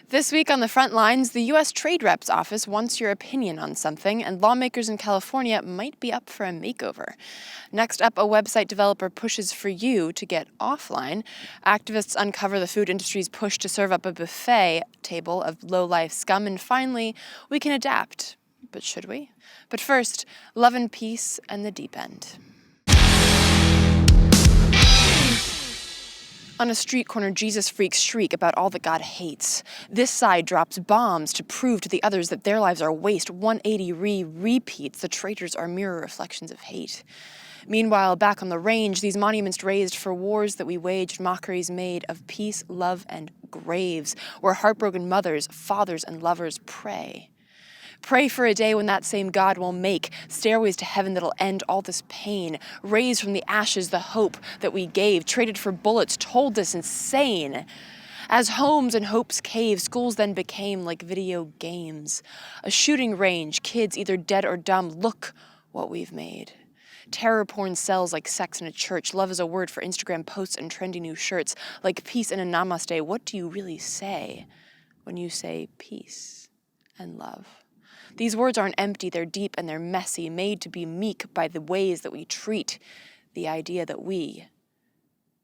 This week on the front lines, the U.S. Trade Rep's office wants your opinion on something, and lawmakers in California might be up for a makeover. Next up, a website developer pushes for you to get offline. Activists uncover the food industry's push to serve up a buffet table of low-life scum. And finally, we can adapt. But should we? But first, love and peace and the deep end. On a street corner, Jesus freaks shriek about all that God hates. This side drops bombs to prove to the others that their lives are waste. 180 repeats. The traitors are mirror reflections of hate. Meanwhile, back on the range, these monuments raised for wars that we waged, mockeries made of peace, love, and graves, where heartbroken mothers, fathers, and lovers pray. Pray for a day when that same God will make stairways to heaven that'll end all this pain, raise from the ashes the hope that we gave, traded for bullets, told this insane. As homes and hopes cave, schools then became like video games. A shooting range, kids either dead or dumb, look what we've made. Terror porn sells like sex in a church. Love is a word for Instagram posts and trendy new shirts. Like peace and a namaste, what do you really say when you say peace and love? These words aren't empty, they're deep and they're messy, made to be meek by the ways that we treat the idea that we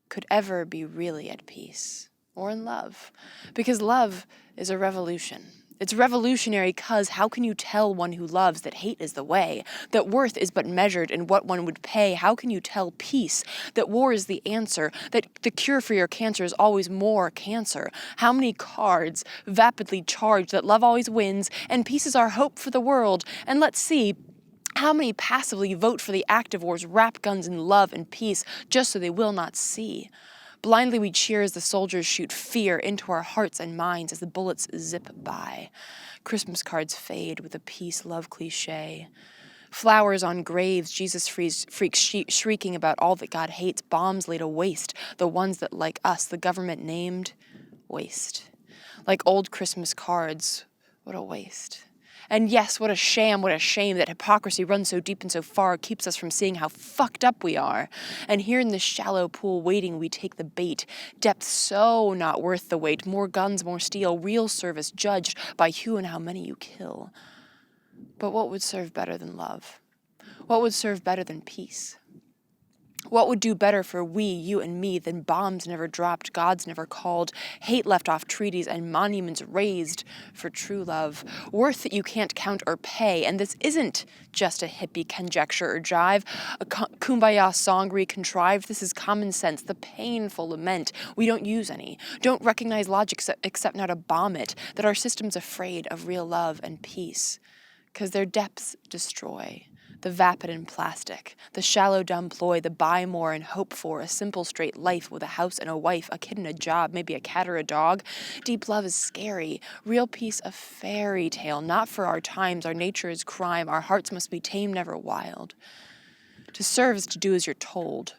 could ever be really at peace or in love. Because love is a revolution. It's revolutionary because how can you tell one who loves that hate is the way, that worth is but measured in what one would pay? How can you tell peace that war is the answer, that the cure for your cancer is always more cancer? How many cards vapidly charge that love always wins and peace is our hope for the world? And let's see how many passively vote for the active wars, wrap guns in love and peace just so they will not see. Blindly we cheer as the soldiers shoot fear into our hearts and minds as the bullets zip by. Christmas cards fade with a peace-love cliche. Flowers on graves, Jesus freaks shrieking about all that God hates. Bombs laid to waste, the ones that, like us, the government named waste. Like old Christmas cards, what a waste. And yes, what a shame that hypocrisy runs so deep and so far, keeps us from seeing how fucked up we are. And here in this shallow pool waiting, we take the bait. Depth so not worth the wait. More guns, more steel, real service judged by who and how many you kill. But what would serve better than love? What would serve better than peace? What would do better for we, you and me, than bombs never dropped, gods never called, hate left off treaties, and monuments raised for true love? Worth that you can't count or pay, and this isn't just a hippie conjecture or jive, a kumbaya song recontrived. This is common sense, the painful lament we don't use any, don't recognize logic except now to bomb it, that our system's afraid of real love and peace, 'cause their depths destroy. The vapid and plastic, the shallow dumb ploy, the buy more and hope for a simple straight life with a house and a wife, a kid and a job, maybe a cat or a dog. Deep love is scary, real peace a fairy tale, not for our times, our nature is crime, our hearts must be tame, never wild. To serve is to do as you're told,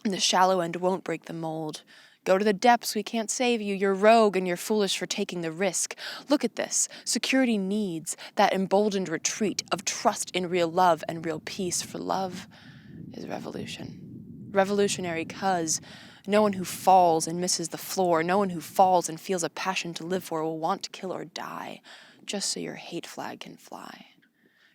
and the shallow end won't break the mold. Go to the depths, we can't save you. You're rogue and you're foolish for taking the risk. Look at this. Security needs that emboldened retreat of trust in real love and real peace, for love is revolution. Revolutionary because no one who falls and misses the floor, no one who falls and feels a passion to live for will want to kill or die just so your hate flag can fly.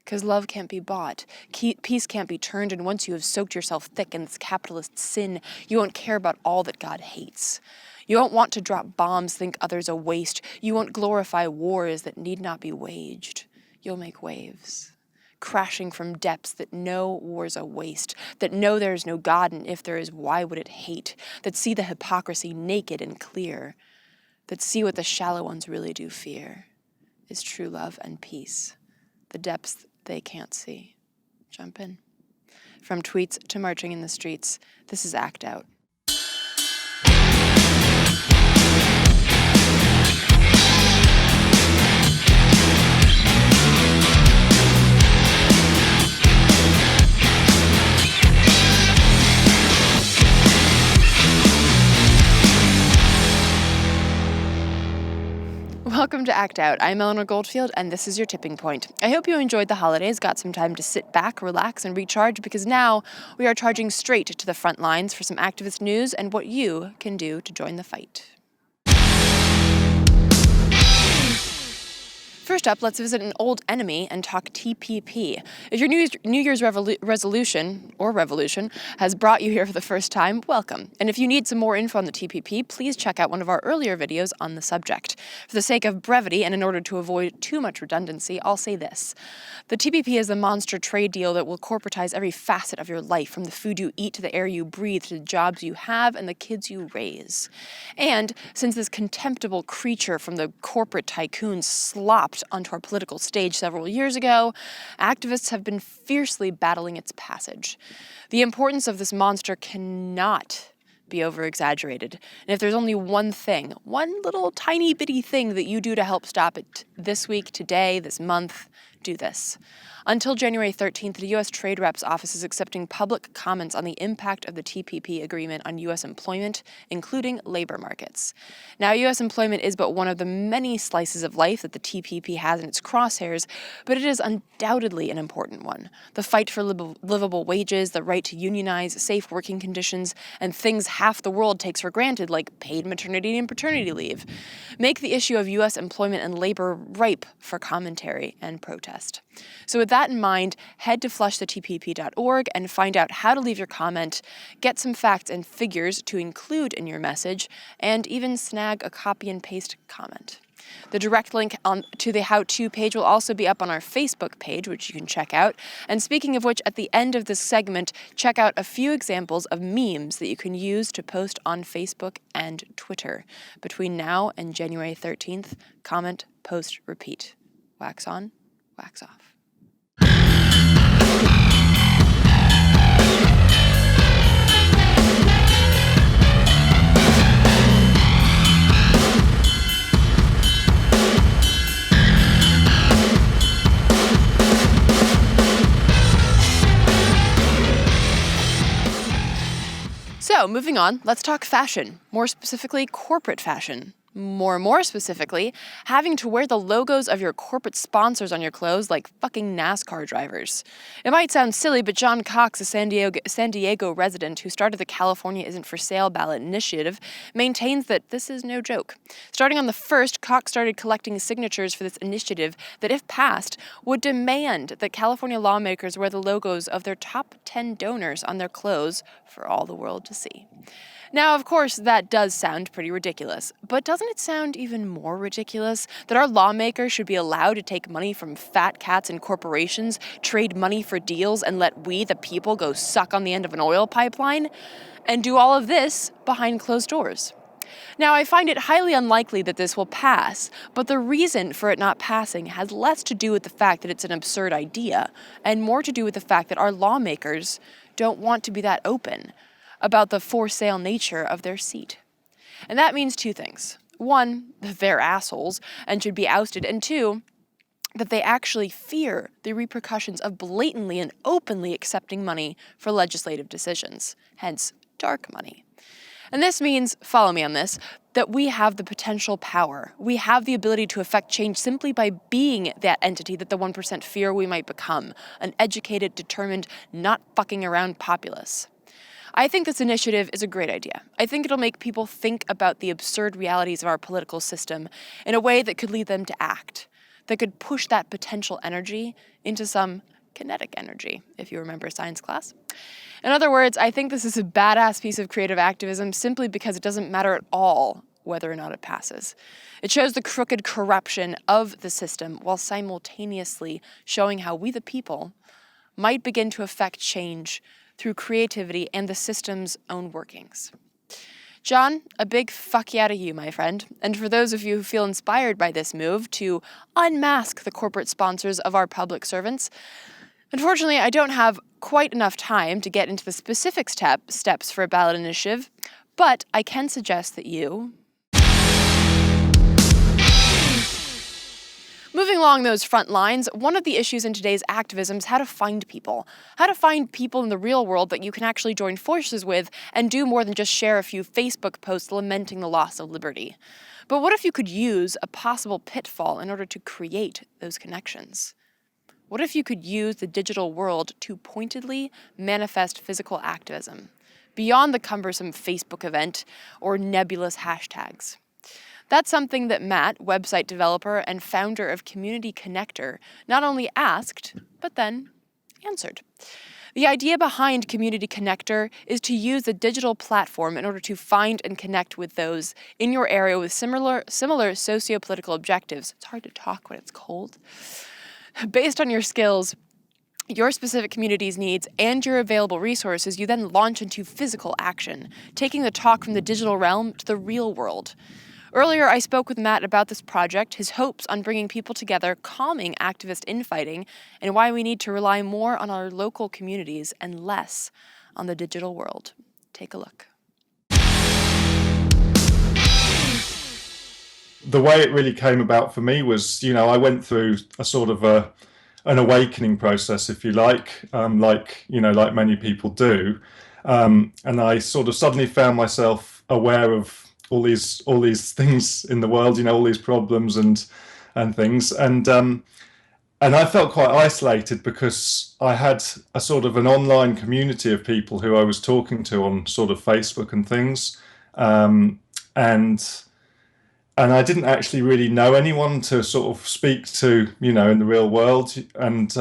Because love can't be bought, peace can't be turned, and once you have soaked yourself thick in this capitalist sin, you won't care about all that God hates. You won't want to drop bombs, think others a waste. You won't glorify wars that need not be waged. You'll make waves, crashing from depths that know war's a waste, that know there is no God, and if there is, why would it hate, that see the hypocrisy naked and clear, that see what the shallow ones really do fear, is true love and peace, the depths they can't see. Jump in. From tweets to marching in the streets, this is Act Out. Welcome to Act Out. I'm Eleanor Goldfield, and this is your tipping point. I hope you enjoyed the holidays, got some time to sit back, relax, and recharge, because now we are charging straight to the front lines for some activist news and what you can do to join the fight. Next up, let's visit an old enemy and talk TPP. If your New Year's resolution has brought you here for the first time, welcome. And if you need some more info on the TPP, please check out one of our earlier videos on the subject. For the sake of brevity and in order to avoid too much redundancy, I'll say this. The TPP is the monster trade deal that will corporatize every facet of your life, from the food you eat to the air you breathe to the jobs you have and the kids you raise. And since this contemptible creature from the corporate tycoons slopped onto our political stage several years ago, activists have been fiercely battling its passage. The importance of this monster cannot be over-exaggerated. And if there's only one thing, one little tiny bitty thing that you do to help stop it this week, today, this month, do this. Until January 13th, the U.S. Trade Rep's office is accepting public comments on the impact of the TPP agreement on U.S. employment, including labor markets. Now, U.S. employment is but one of the many slices of life that the TPP has in its crosshairs, but it is undoubtedly an important one. The fight for livable wages, the right to unionize, safe working conditions, and things half the world takes for granted, like paid maternity and paternity leave, make the issue of U.S. employment and labor ripe for commentary and protest. So with that in mind, head to flushthetpp.org and find out how to leave your comment, get some facts and figures to include in your message, and even snag a copy and paste comment. The direct link to the how-to page will also be up on our Facebook page, which you can check out. And speaking of which, at the end of this segment, check out a few examples of memes that you can use to post on Facebook and Twitter. Between now and January 13th, comment, post, repeat. Wax on, wax off. So, moving on, let's talk fashion, more specifically corporate fashion. More specifically, having to wear the logos of your corporate sponsors on your clothes like fucking NASCAR drivers. It might sound silly, but John Cox, a San Diego resident who started the California Isn't for Sale ballot initiative, maintains that this is no joke. Starting on the 1st, Cox started collecting signatures for this initiative that, if passed, would demand that California lawmakers wear the logos of their top 10 donors on their clothes for all the world to see. Now, of course, that does sound pretty ridiculous, but doesn't it sound even more ridiculous that our lawmakers should be allowed to take money from fat cats and corporations, trade money for deals, and let we, the people, go suck on the end of an oil pipeline, and do all of this behind closed doors? Now, I find it highly unlikely that this will pass, but the reason for it not passing has less to do with the fact that it's an absurd idea, and more to do with the fact that our lawmakers don't want to be that open about the for sale nature of their seat. And that means two things. One, that they're assholes and should be ousted, and two, that they actually fear the repercussions of blatantly and openly accepting money for legislative decisions, hence dark money. And this means, follow me on this, that we have the potential power. We have the ability to affect change simply by being that entity that the 1% fear we might become, an educated, determined, not fucking around populace. I think this initiative is a great idea. I think it'll make people think about the absurd realities of our political system in a way that could lead them to act, that could push that potential energy into some kinetic energy, if you remember science class. In other words, I think this is a badass piece of creative activism simply because it doesn't matter at all whether or not it passes. It shows the crooked corruption of the system while simultaneously showing how we, the people, might begin to affect change through creativity and the system's own workings. John, a big fuck yeah to you, my friend. And for those of you who feel inspired by this move to unmask the corporate sponsors of our public servants, unfortunately, I don't have quite enough time to get into the specific steps for a ballot initiative, but I can suggest that you... Moving along those front lines, one of the issues in today's activism is how to find people. How to find people in the real world that you can actually join forces with and do more than just share a few Facebook posts lamenting the loss of liberty. But what if you could use a possible pitfall in order to create those connections? What if you could use the digital world to pointedly manifest physical activism, beyond the cumbersome Facebook event or nebulous hashtags? That's something that Matt, website developer and founder of Community Connector, not only asked, but then answered. The idea behind Community Connector is to use a digital platform in order to find and connect with those in your area with similar socio-political objectives. It's hard to talk when it's cold. Based on your skills, your specific community's needs, and your available resources, you then launch into physical action, taking the talk from the digital realm to the real world. Earlier, I spoke with Matt about this project, his hopes on bringing people together, calming activist infighting, and why we need to rely more on our local communities and less on the digital world. Take a look. The way it really came about for me was, I went through a sort of an awakening process, if you like many people do. And I sort of suddenly found myself aware of all these things in the world, all these problems and things. And I felt quite isolated because I had a sort of an online community of people who I was talking to on sort of Facebook and things. And I didn't actually really know anyone to sort of speak to, in the real world and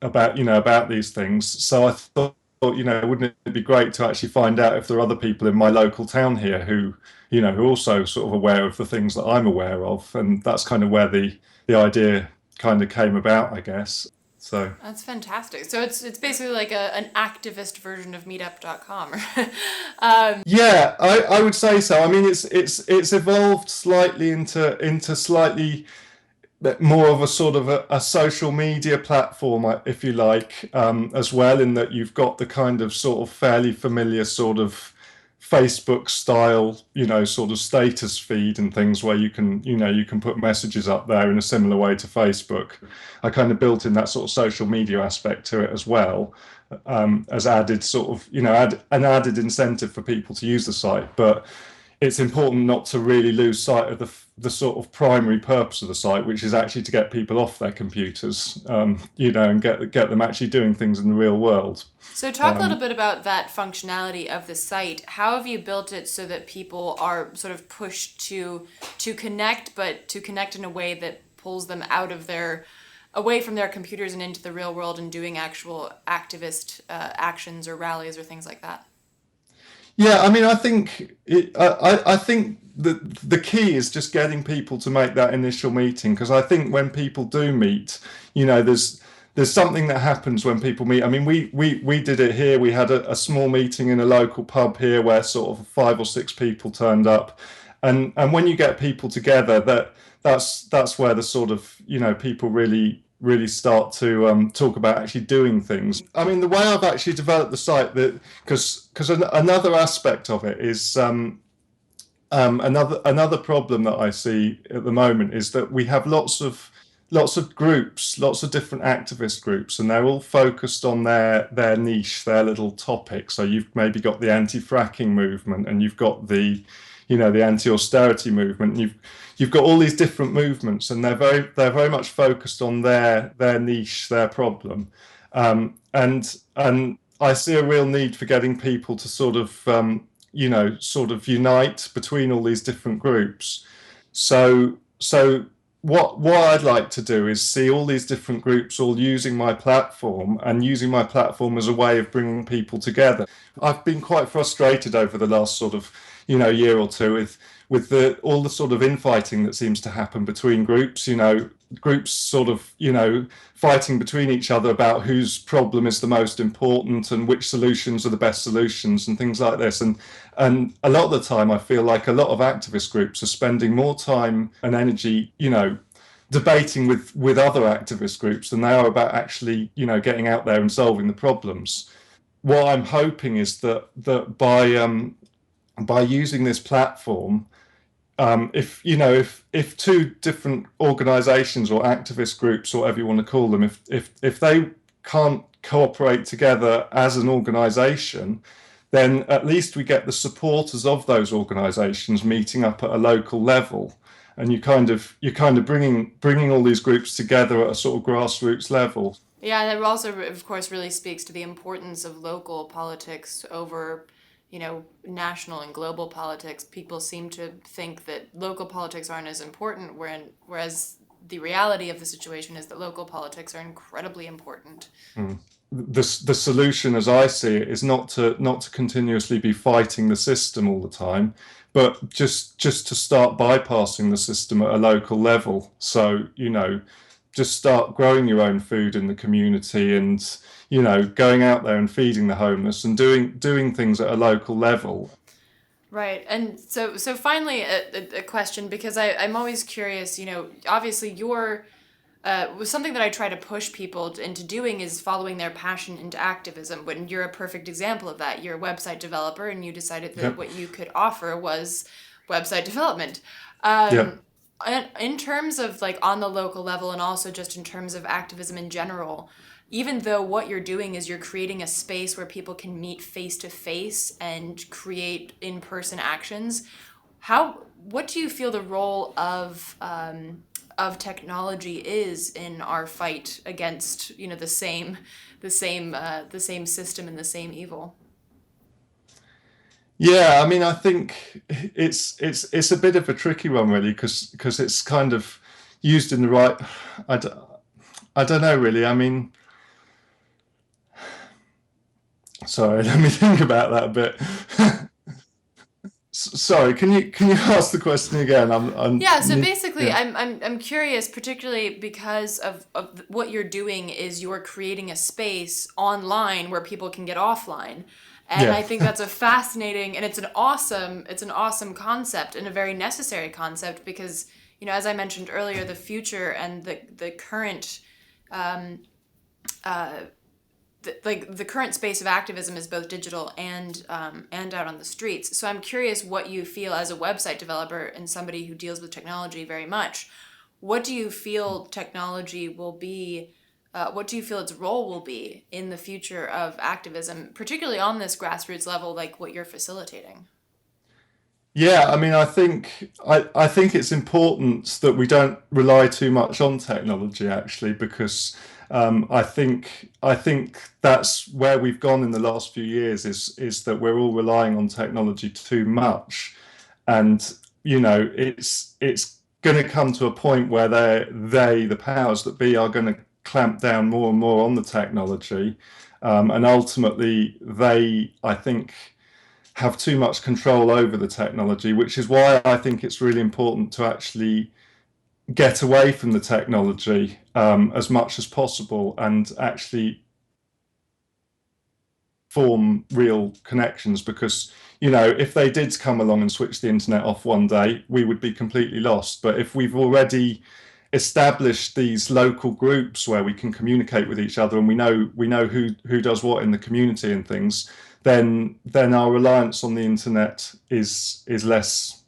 about these things. So I thought, wouldn't it be great to actually find out if there are other people in my local town here who are also sort of aware of the things that I'm aware of. And that's kind of where the idea kind of came about, I guess. So that's fantastic. So it's basically like an activist version of Meetup.com. Yeah, I would say so. I mean, it's evolved slightly into slightly more of a sort of a social media platform, if you like, as well, in that you've got the kind of sort of fairly familiar sort of Facebook style, sort of status feed and things where you can put messages up there in a similar way to Facebook. I kind of built in that sort of social media aspect to it as well, as added sort of, an added incentive for people to use the site. But it's important not to really lose sight of the sort of primary purpose of the site, which is actually to get people off their computers, and get them actually doing things in the real world. So talk a little bit about that functionality of the site. How have you built it so that people are sort of pushed to connect, but to connect in a way that pulls them away from their computers and into the real world and doing actual activist actions or rallies or things like that? Yeah, I mean, I think I think the key is just getting people to make that initial meeting, because I think when people do meet, there's something that happens when people meet. I mean, we did it here. We had a small meeting in a local pub here where sort of 5 or 6 people turned up, and when you get people together, that's where the sort of people really start to talk about actually doing things. I mean, the way I've actually developed the site, because another aspect of it is another problem that I see at the moment is that we have lots of groups, lots of different activist groups, and they're all focused on their niche, their little topic. So you've maybe got the anti-fracking movement, and you've got the anti-austerity movement. You've got all these different movements, and they're very much focused on their niche, their problem, and I see a real need for getting people to sort of unite between all these different groups. So what I'd like to do is see all these different groups all using my platform, and using my platform as a way of bringing people together. I've been quite frustrated over the last sort of year or two with all the sort of infighting that seems to happen between groups. Groups sort of fighting between each other about whose problem is the most important and which solutions are the best solutions and things like this. And a lot of the time I feel like a lot of activist groups are spending more time and energy debating with other activist groups than they are about actually getting out there and solving the problems. What I'm hoping is that by using this platform, if 2 different organizations or activist groups, or whatever you want to call them, if they can't cooperate together as an organization, then at least we get the supporters of those organizations meeting up at a local level, and you're kind of bringing all these groups together at a sort of grassroots level. Yeah, and that also, of course, really speaks to the importance of local politics over national and global politics, people seem to think that local politics aren't as important, whereas the reality of the situation is that local politics are incredibly important. Mm. The solution, as I see it, is not to continuously be fighting the system all the time, but just to start bypassing the system at a local level. So, just start growing your own food in the community, and going out there and feeding the homeless, and doing things at a local level. Right. And so finally, a question, because I'm always curious, obviously you're something that I try to push people into doing is following their passion into activism. When you're a perfect example of that, you're a website developer, and you decided that Yep. what you could offer was website development. Yep. And in terms of like on the local level, and also just in terms of activism in general, even though what you're doing is you're creating a space where people can meet face to face and create in-person actions, what do you feel the role of technology is in our fight against the same system and the same evil? Yeah, I mean, I think it's a bit of a tricky one, really, because it's kind of used in the right. I don't, I don't know, really. I mean, sorry, let me think about that a bit. Sorry, can you ask the question again? Yeah, so basically, Yeah, I'm curious, particularly because of what you're doing is you're creating a space online where people can get offline. And yeah, I think that's a fascinating, and it's an awesome concept, and a very necessary concept, because, as I mentioned earlier, the future and the current the current space of activism is both digital and out on the streets. So I'm curious what you feel as a website developer and somebody who deals with technology very much. What do you feel technology will be? What do you feel its role will be in the future of activism, particularly on this grassroots level, like what you're facilitating? yeah. I mean, I think it's important that we don't rely too much on technology, actually, because I think that's where we've gone in the last few years, is that we're all relying on technology too much. And it's going to come to a point where the powers that be, are going to clamp down more and more on the technology, and ultimately they, I think, have too much control over the technology, which is why I think it's really important to actually get away from the technology, as much as possible, and actually form real connections. Because if they did come along and switch the internet off one day, we would be completely lost. But if we've already established these local groups where we can communicate with each other, and we know who does what in the community and things, then our reliance on the internet is less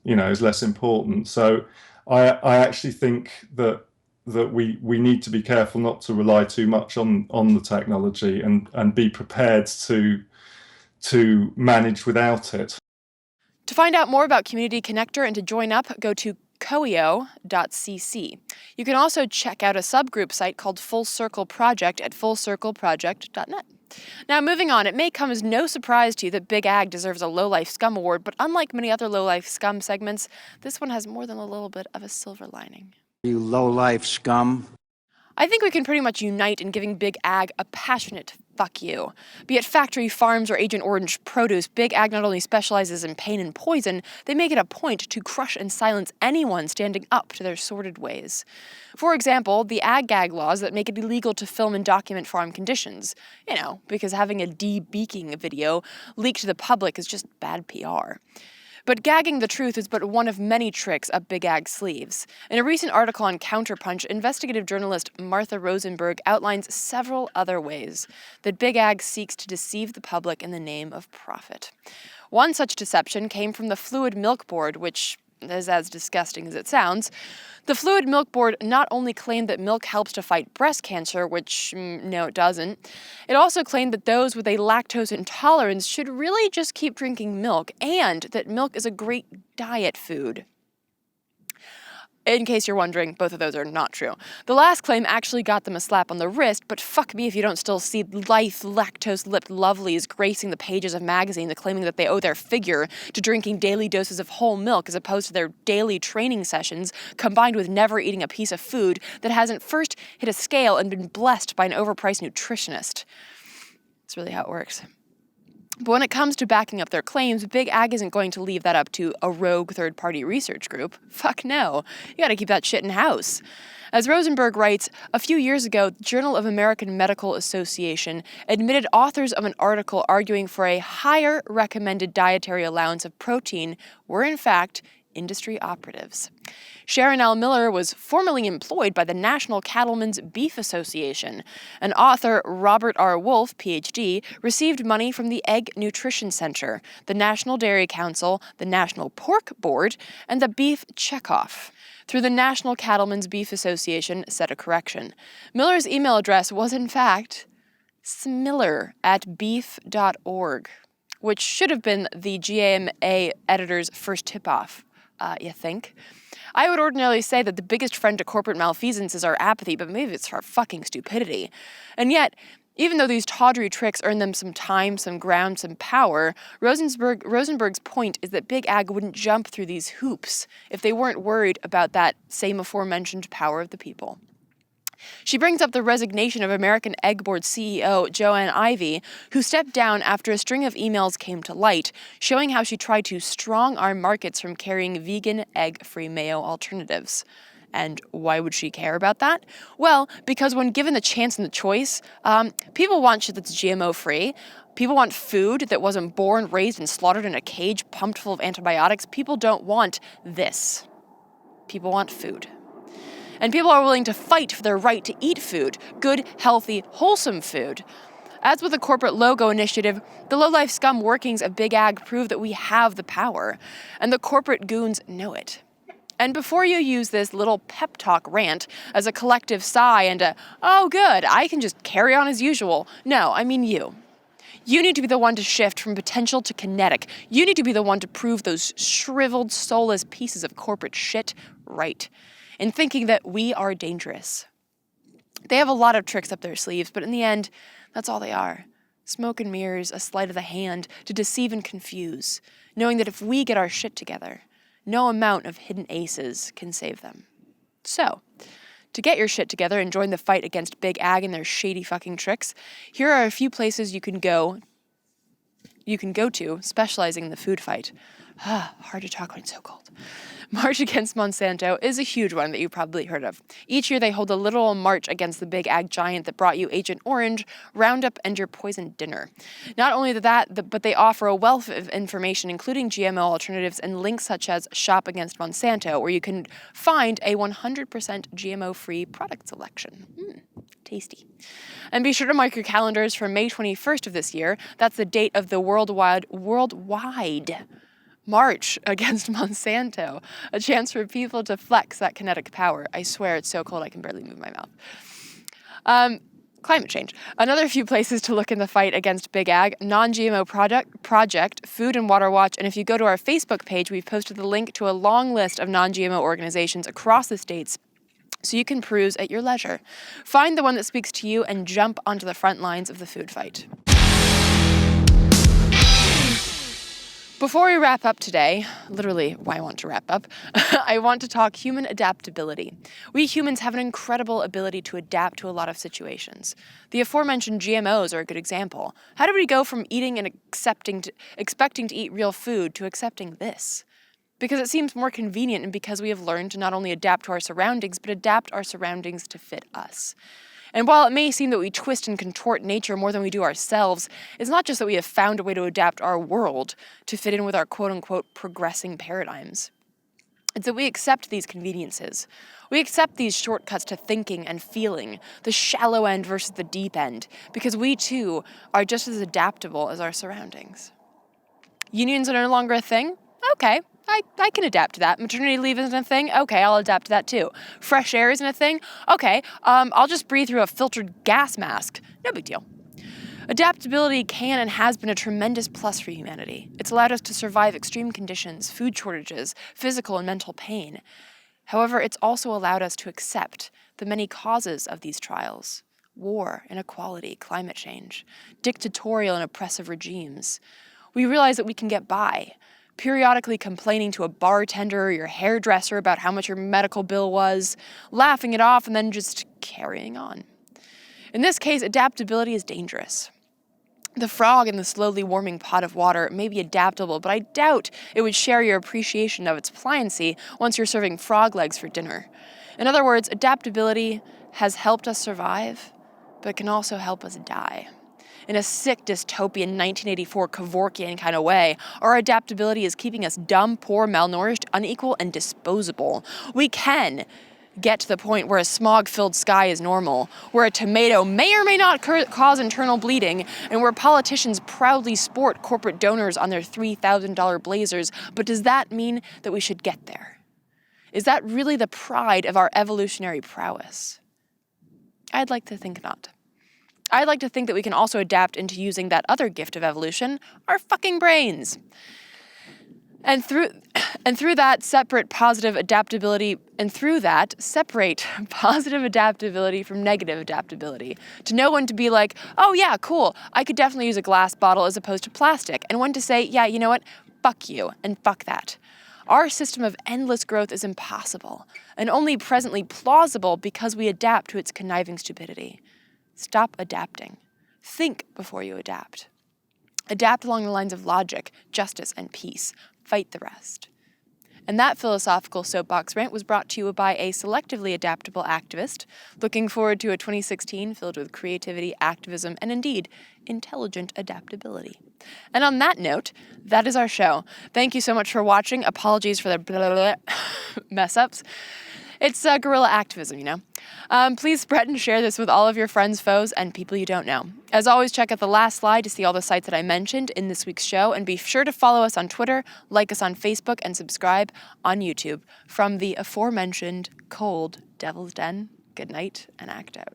important. So I actually think that we need to be careful not to rely too much on the technology, and be prepared to manage without it. To find out more about Community Connector and to join up, go to coeo.cc. You can also check out a subgroup site called Full Circle Project at fullcircleproject.net. Now, moving on, it may come as no surprise to you that Big Ag deserves a Low-Life Scum Award, but unlike many other Low-Life Scum segments, this one has more than a little bit of a silver lining. You low-life scum. I think we can pretty much unite in giving Big Ag a passionate fuck you. Be it factory farms or Agent Orange produce, Big Ag not only specializes in pain and poison, they make it a point to crush and silence anyone standing up to their sordid ways. For example, the ag-gag laws that make it illegal to film and document farm conditions. Because having a de-beaking video leaked to the public is just bad PR. But gagging the truth is but one of many tricks up Big Ag's sleeves. In a recent article on Counterpunch, investigative journalist Martha Rosenberg outlines several other ways that Big Ag seeks to deceive the public in the name of profit. One such deception came from the Fluid Milk Board, which is as disgusting as it sounds. The Fluid Milk Board not only claimed that milk helps to fight breast cancer, which, no, it doesn't, it also claimed that those with a lactose intolerance should really just keep drinking milk, and that milk is a great diet food. In case you're wondering, both of those are not true. The last claim actually got them a slap on the wrist, but fuck me if you don't still see lithe, lactose-lipped lovelies gracing the pages of magazines claiming that they owe their figure to drinking daily doses of whole milk as opposed to their daily training sessions, combined with never eating a piece of food that hasn't first hit a scale and been blessed by an overpriced nutritionist. That's really how it works. But when it comes to backing up their claims, Big Ag isn't going to leave that up to a rogue third-party research group. Fuck no. You gotta keep that shit in-house. As Rosenberg writes, a few years ago, the Journal of American Medical Association admitted authors of an article arguing for a higher recommended dietary allowance of protein were, in fact, industry operatives. Sharon L. Miller was formerly employed by the National Cattlemen's Beef Association. And author Robert R. Wolfe, Ph.D., received money from the Egg Nutrition Center, the National Dairy Council, the National Pork Board, and the Beef Checkoff. Through the National Cattlemen's Beef Association, set a correction. Miller's email address was, in fact, smiller@beef.org, which should have been the GMA editor's first tip-off. You think? I would ordinarily say that the biggest friend to corporate malfeasance is our apathy, but maybe it's our fucking stupidity. And yet, even though these tawdry tricks earn them some time, some ground, some power, Rosenberg's point is that Big Ag wouldn't jump through these hoops if they weren't worried about that same aforementioned power of the people. She brings up the resignation of American Egg Board CEO Joanne Ivey, who stepped down after a string of emails came to light, showing how she tried to strong-arm markets from carrying vegan, egg-free mayo alternatives. And why would she care about that? Well, because when given the chance and the choice, people want shit that's GMO-free. People want food that wasn't born, raised, and slaughtered in a cage pumped full of antibiotics. People don't want this. People want food. And people are willing to fight for their right to eat food, good, healthy, wholesome food. As with the corporate logo initiative, the low-life scum workings of Big Ag prove that we have the power, and the corporate goons know it. And before you use this little pep talk rant as a collective sigh and a, oh good, I can just carry on as usual, no, I mean you. You need to be the one to shift from potential to kinetic. You need to be the one to prove those shriveled, soulless pieces of corporate shit right. In thinking that we are dangerous. They have a lot of tricks up their sleeves, but in the end, that's all they are. Smoke and mirrors, a sleight of the hand to deceive and confuse, knowing that if we get our shit together, no amount of hidden aces can save them. So, to get your shit together and join the fight against Big Ag and their shady fucking tricks, here are a few places you can go to specializing in the food fight. Hard to talk when it's so cold. March Against Monsanto is a huge one that you've probably heard of. Each year they hold a literal march against the Big Ag giant that brought you Agent Orange, Roundup, and your poisoned dinner. Not only that, but they offer a wealth of information, including GMO alternatives and links such as Shop Against Monsanto, where you can find a 100% GMO-free product selection. Tasty. And be sure to mark your calendars for May 21st of this year. That's the date of the worldwide March Against Monsanto, a chance for people to flex that kinetic power. I swear it's so cold I can barely move my mouth. Climate change. Another few places to look in the fight against Big Ag, Non-GMO Project, Food and Water Watch, and if you go to our Facebook page, we've posted the link to a long list of non-GMO organizations across the states so you can peruse at your leisure. Find the one that speaks to you and jump onto the front lines of the food fight. Before we wrap up today, literally why I want to wrap up, I want to talk human adaptability. We humans have an incredible ability to adapt to a lot of situations. The aforementioned GMOs are a good example. How did we go from eating and expecting to eat real food to accepting this? Because it seems more convenient and because we have learned to not only adapt to our surroundings, but adapt our surroundings to fit us. And while it may seem that we twist and contort nature more than we do ourselves, it's not just that we have found a way to adapt our world to fit in with our quote-unquote progressing paradigms. It's that we accept these conveniences. We accept these shortcuts to thinking and feeling, the shallow end versus the deep end, because we too are just as adaptable as our surroundings. Unions are no longer a thing? Okay. I can adapt to that. Maternity leave isn't a thing? Okay, I'll adapt to that too. Fresh air isn't a thing? Okay, I'll just breathe through a filtered gas mask. No big deal. Adaptability can and has been a tremendous plus for humanity. It's allowed us to survive extreme conditions, food shortages, physical and mental pain. However, it's also allowed us to accept the many causes of these trials: war, inequality, climate change, dictatorial and oppressive regimes. We realize that we can get by, periodically complaining to a bartender or your hairdresser about how much your medical bill was, laughing it off, and then just carrying on. In this case, adaptability is dangerous. The frog in the slowly warming pot of water may be adaptable, but I doubt it would share your appreciation of its pliancy once you're serving frog legs for dinner. In other words, adaptability has helped us survive, but it can also help us die. In a sick, dystopian 1984 Kevorkian kind of way, our adaptability is keeping us dumb, poor, malnourished, unequal, and disposable. We can get to the point where a smog-filled sky is normal, where a tomato may or may not cause internal bleeding, and where politicians proudly sport corporate donors on their $3,000 blazers. But does that mean that we should get there? Is that really the pride of our evolutionary prowess? I'd like to think not. I'd like to think that we can also adapt into using that other gift of evolution, our fucking brains. And through that, separate positive adaptability from negative adaptability. To know when to be like, oh yeah, cool, I could definitely use a glass bottle as opposed to plastic. And when to say, yeah, you know what, fuck you, and fuck that. Our system of endless growth is impossible, and only presently plausible because we adapt to its conniving stupidity. Stop adapting. Think before you adapt. Adapt along the lines of logic, justice, and peace. Fight the rest. And that philosophical soapbox rant was brought to you by a selectively adaptable activist, looking forward to a 2016 filled with creativity, activism, and indeed, intelligent adaptability. And on that note, that is our show. Thank you so much for watching. Apologies for the blah, blah, blah mess-ups. It's guerrilla activism, you know. Please spread and share this with all of your friends, foes, and people you don't know. As always, check out the last slide to see all the sites that I mentioned in this week's show, and be sure to follow us on Twitter, like us on Facebook, and subscribe on YouTube. From the aforementioned cold Devil's Den, good night and act out.